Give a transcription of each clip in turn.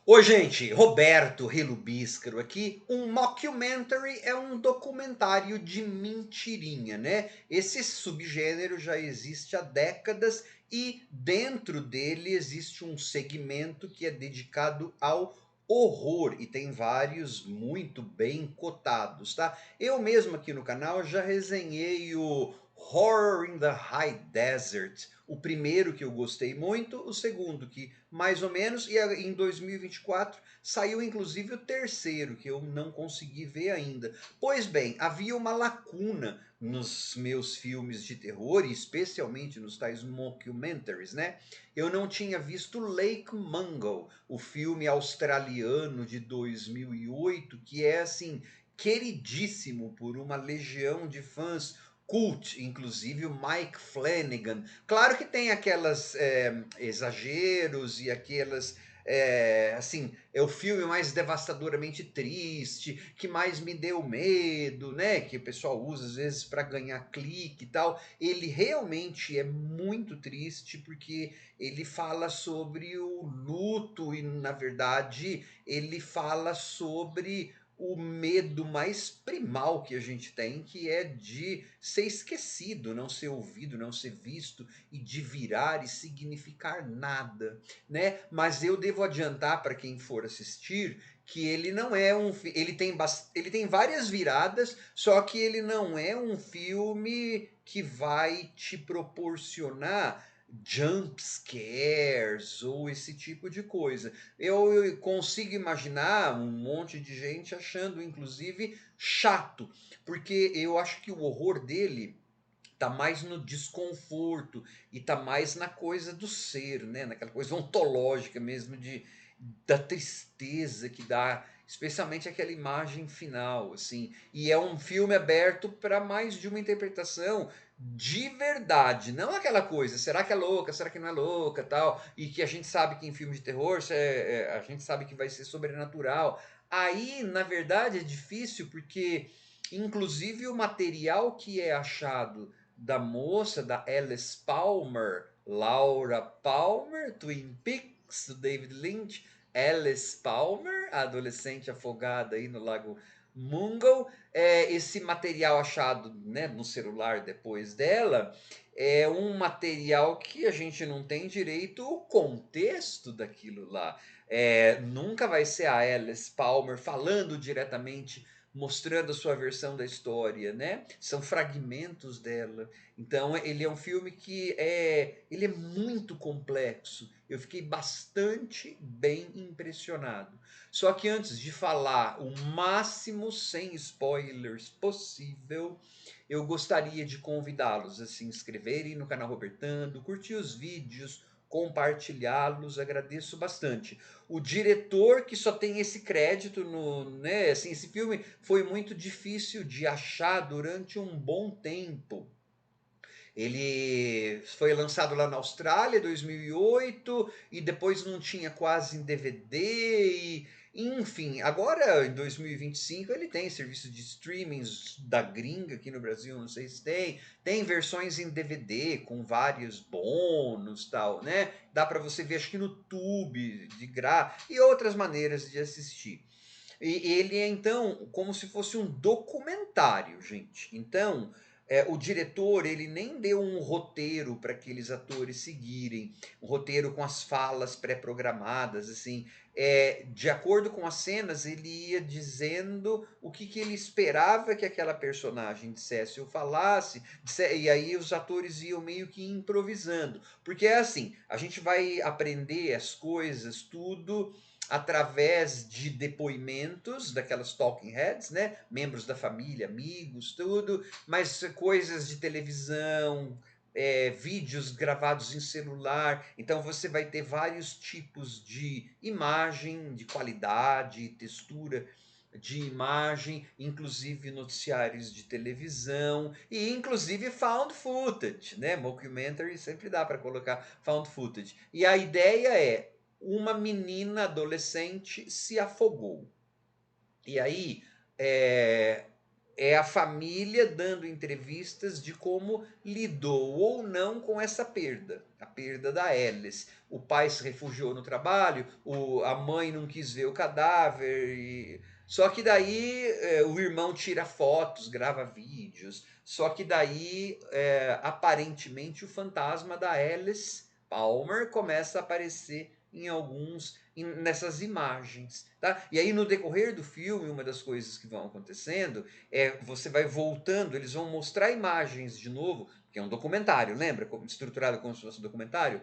Oi, gente, Roberto Relubíscaro aqui. Um mockumentary é um documentário de mentirinha, né? Esse subgênero já existe há décadas e dentro dele existe um segmento que é dedicado ao horror e tem vários muito bem cotados, tá? Eu mesmo aqui no canal já resenhei o Horror in the High Desert, o primeiro que eu gostei muito, o segundo que mais ou menos, e em 2024 saiu inclusive o terceiro, que eu não consegui ver ainda. Pois bem, havia uma lacuna nos meus filmes de terror, e especialmente nos tais mockumentaries, né? Eu não tinha visto Lake Mungo, o filme australiano de 2008, que é assim queridíssimo por uma legião de fãs cult, inclusive o Mike Flanagan. Claro que tem aquelas exageros e aquelas assim, é o filme mais devastadoramente triste, que mais me deu medo, né? Que o pessoal usa às vezes para ganhar clique e tal. Ele realmente é muito triste porque ele fala sobre o luto e, na verdade, ele fala sobre o medo mais primal que a gente tem, que é de ser esquecido, não ser ouvido, não ser visto e de virar e significar nada, né? Mas eu devo adiantar para quem for assistir que ele não é ele tem várias viradas, só que ele não é um filme que vai te proporcionar jump scares ou esse tipo de coisa. Eu consigo imaginar um monte de gente achando, inclusive, chato, porque eu acho que o horror dele tá mais no desconforto e tá mais na coisa do ser, né? Naquela coisa ontológica mesmo da tristeza que dá, especialmente aquela imagem final, assim. E é um filme aberto para mais de uma interpretação de verdade, não aquela coisa, será que é louca, será que não é louca, tal, e que a gente sabe que em filme de terror a gente sabe que vai ser sobrenatural. Aí, na verdade, é difícil porque inclusive o material que é achado da moça, da Alice Palmer, Laura Palmer, Twin Peaks, do David Lynch, Alice Palmer, a adolescente afogada aí no Lago Mungo. Esse material achado, né, no celular depois dela é um material que a gente não tem direito ao contexto daquilo lá. Nunca vai ser a Alice Palmer falando diretamente, mostrando a sua versão da história, né? São fragmentos dela. Então ele é um filme ele é muito complexo. Eu fiquei bastante bem impressionado. Só que antes de falar o máximo sem spoilers possível, eu gostaria de convidá-los a se inscreverem no canal Robertando, curtir os vídeos, compartilhá-los, agradeço bastante. O diretor que só tem esse crédito no, né, assim, esse filme foi muito difícil de achar durante um bom tempo. Ele foi lançado lá na Austrália em 2008 e depois não tinha quase em DVD e enfim, agora em 2025 ele tem serviço de streamings da gringa aqui no Brasil, não sei se tem versões em DVD com vários bônus, tal, né? Dá para você ver acho que no YouTube de graça e outras maneiras de assistir. E ele é então como se fosse um documentário, gente. Então, o diretor ele nem deu um roteiro para aqueles atores seguirem, um roteiro com as falas pré-programadas, assim. De acordo com as cenas, ele ia dizendo o que ele esperava que aquela personagem dissesse ou falasse, e aí os atores iam meio que improvisando. Porque é assim, a gente vai aprender as coisas, tudo através de depoimentos daquelas talking heads, né? Membros da família, amigos, tudo, mas coisas de televisão, vídeos gravados em celular. Então você vai ter vários tipos de imagem, de qualidade, textura de imagem, inclusive noticiários de televisão e inclusive found footage, né? Mockumentary sempre dá para colocar found footage. E a ideia é uma menina adolescente se afogou. E aí, é, é a família dando entrevistas de como lidou ou não com essa perda, a perda da Alice. O pai se refugiou no trabalho, a mãe não quis ver o cadáver, só que daí o irmão tira fotos, grava vídeos, só que daí aparentemente o fantasma da Alice Palmer começa a aparecer nessas imagens, tá? E aí no decorrer do filme, uma das coisas que vão acontecendo você vai voltando, eles vão mostrar imagens de novo, que é um documentário, lembra? Estruturado como se fosse um documentário.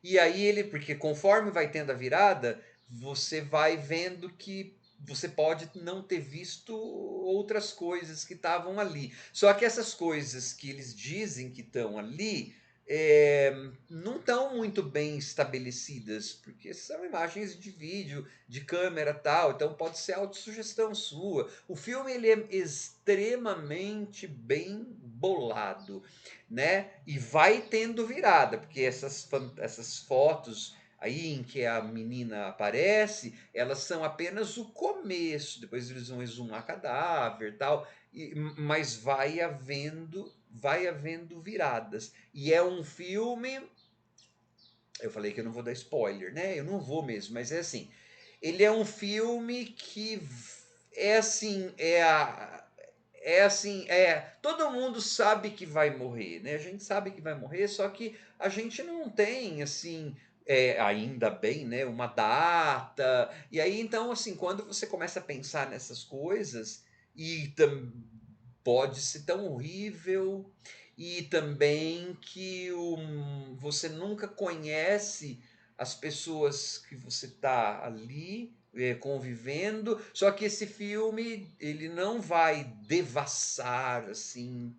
E aí porque conforme vai tendo a virada, você vai vendo que você pode não ter visto outras coisas que estavam ali. Só que essas coisas que eles dizem que estão ali não estão muito bem estabelecidas, porque são imagens de vídeo, de câmera tal, então pode ser autossugestão sua. O filme ele é extremamente bem bolado, né? E vai tendo virada, porque essas fotos aí em que a menina aparece, elas são apenas o começo, depois eles vão exumar cadáver tal, mas vai havendo viradas. E é um filme, eu falei que eu não vou dar spoiler, né? Eu não vou mesmo, mas é assim, ele é um filme que é assim, todo mundo sabe que vai morrer, né? A gente sabe que vai morrer, só que a gente não tem, assim, ainda bem, né? Uma data. E aí, então, assim, quando você começa a pensar nessas coisas, e pode ser tão horrível, e também que você nunca conhece as pessoas que você está ali convivendo, só que esse filme ele não vai devassar assim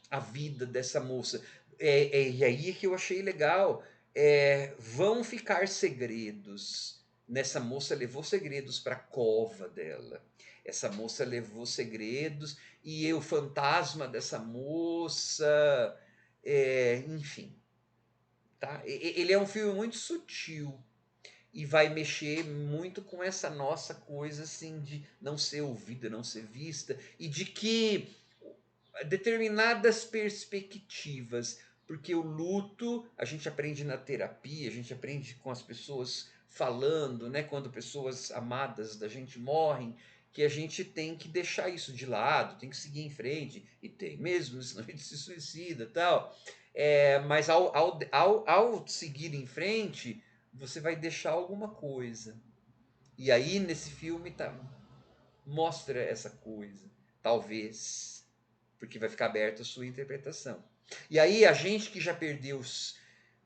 a vida dessa moça. E aí que eu achei legal. Vão ficar segredos. Nessa moça levou segredos para a cova dela. Essa moça levou segredos e o fantasma dessa moça, enfim, tá? Ele é um filme muito sutil e vai mexer muito com essa nossa coisa assim de não ser ouvida, não ser vista e de que determinadas perspectivas, porque o luto a gente aprende na terapia, a gente aprende com as pessoas falando, né, quando pessoas amadas da gente morrem, que a gente tem que deixar isso de lado, tem que seguir em frente, e tem mesmo, senão a gente se suicida e tal. Mas ao seguir em frente, você vai deixar alguma coisa. E aí nesse filme mostra essa coisa, talvez, porque vai ficar aberta a sua interpretação. E aí a gente que já perdeu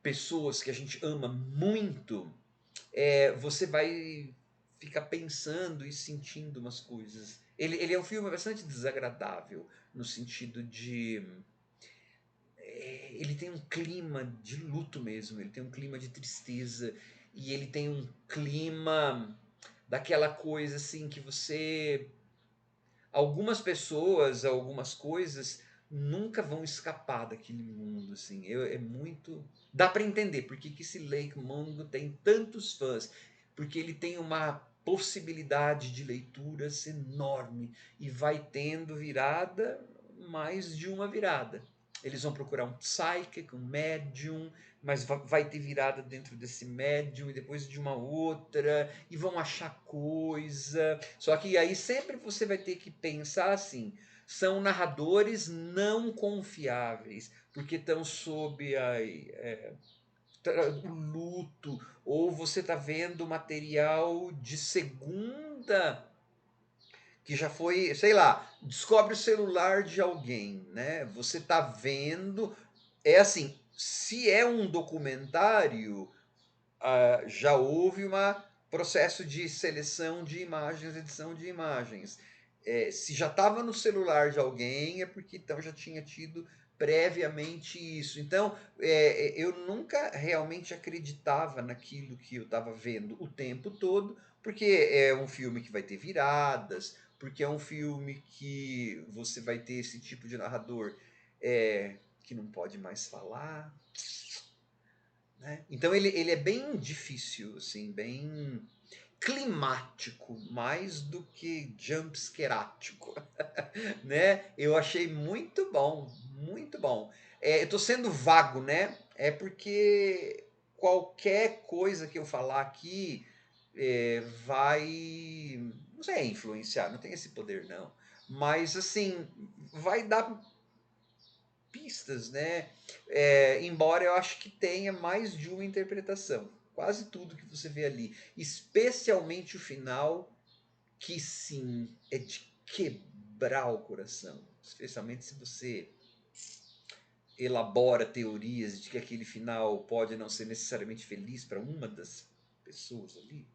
pessoas que a gente ama muito, você vai ficar pensando e sentindo umas coisas. Ele é um filme bastante desagradável, no sentido de ele tem um clima de luto mesmo, ele tem um clima de tristeza e ele tem um clima daquela coisa assim que você algumas pessoas, algumas coisas nunca vão escapar daquele mundo assim. É muito dá para entender por que que esse Lake Mungo tem tantos fãs, porque ele tem uma possibilidade de leituras enorme e vai tendo virada, mais de uma virada. Eles vão procurar um psychic, um medium, mas vai ter virada dentro desse médium e depois de uma outra, e vão achar coisa. Só que aí sempre você vai ter que pensar assim: são narradores não confiáveis, porque estão sob o luto, ou você está vendo material de segunda que já foi, sei lá, descobre o celular de alguém, né? Você está vendo, é assim, se é um documentário, já houve um processo de seleção de imagens, edição de imagens. Se já estava no celular de alguém, é porque então já tinha tido previamente isso. Então, eu nunca realmente acreditava naquilo que eu estava vendo o tempo todo, porque é um filme que vai ter viradas, porque é um filme que você vai ter esse tipo de narrador que não pode mais falar, né? Então ele é bem difícil, assim, bem. climático, mais do que jumpscarático, né? Eu achei muito bom, muito bom. Eu tô sendo vago, né? É porque qualquer coisa que eu falar aqui vai, não sei, influenciar, não tem esse poder não, mas assim, vai dar pistas, né? Embora eu acho que tenha mais de uma interpretação. Quase tudo que você vê ali, especialmente o final, que sim, é de quebrar o coração. Especialmente se você elabora teorias de que aquele final pode não ser necessariamente feliz para uma das pessoas ali,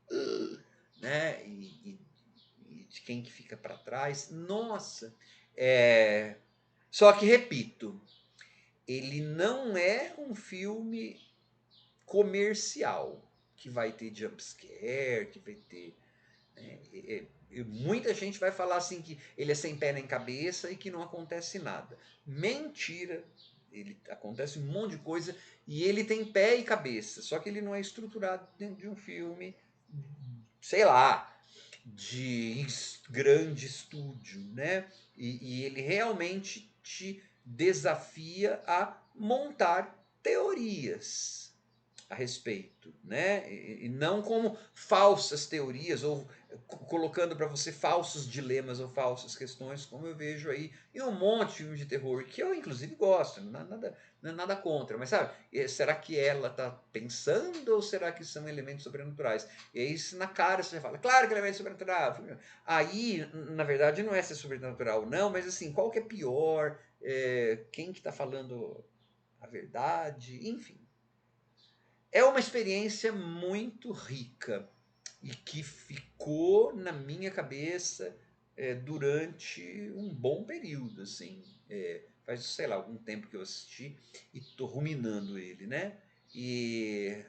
né? E de quem que fica para trás. Nossa! Só que, repito, ele não é um filme comercial que vai ter jumpscare, que vai ter. Muita gente vai falar assim que ele é sem pé nem cabeça e que não acontece nada. Mentira! Ele acontece um monte de coisa e ele tem pé e cabeça, só que ele não é estruturado dentro de um filme, sei lá, de grande estúdio, né? E ele realmente te desafia a montar teorias a respeito, né? E não como falsas teorias ou colocando para você falsos dilemas ou falsas questões, como eu vejo aí em um monte de filmes de terror, que eu inclusive gosto, não é nada contra, mas sabe, será que ela está pensando ou será que são elementos sobrenaturais? E aí na cara você fala, claro que é elemento sobrenatural. Aí, na verdade, não é ser sobrenatural, não, mas assim, qual que é pior? Quem que está falando a verdade? Enfim. É uma experiência muito rica e que ficou na minha cabeça durante um bom período, assim. Faz, sei lá, algum tempo que eu assisti e tô ruminando ele, né? E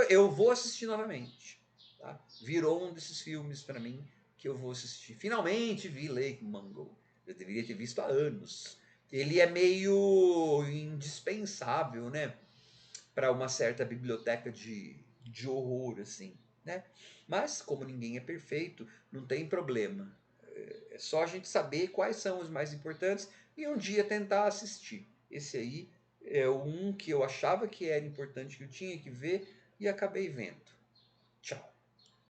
eu vou assistir novamente. Tá? Virou um desses filmes para mim que eu vou assistir. Finalmente vi Lake Mungo. Eu deveria ter visto há anos. Ele é meio indispensável, né? Para uma certa biblioteca de horror, assim, né? Mas, como ninguém é perfeito, não tem problema. É só a gente saber quais são os mais importantes e um dia tentar assistir. Esse aí é um que eu achava que era importante, que eu tinha que ver e acabei vendo. Tchau.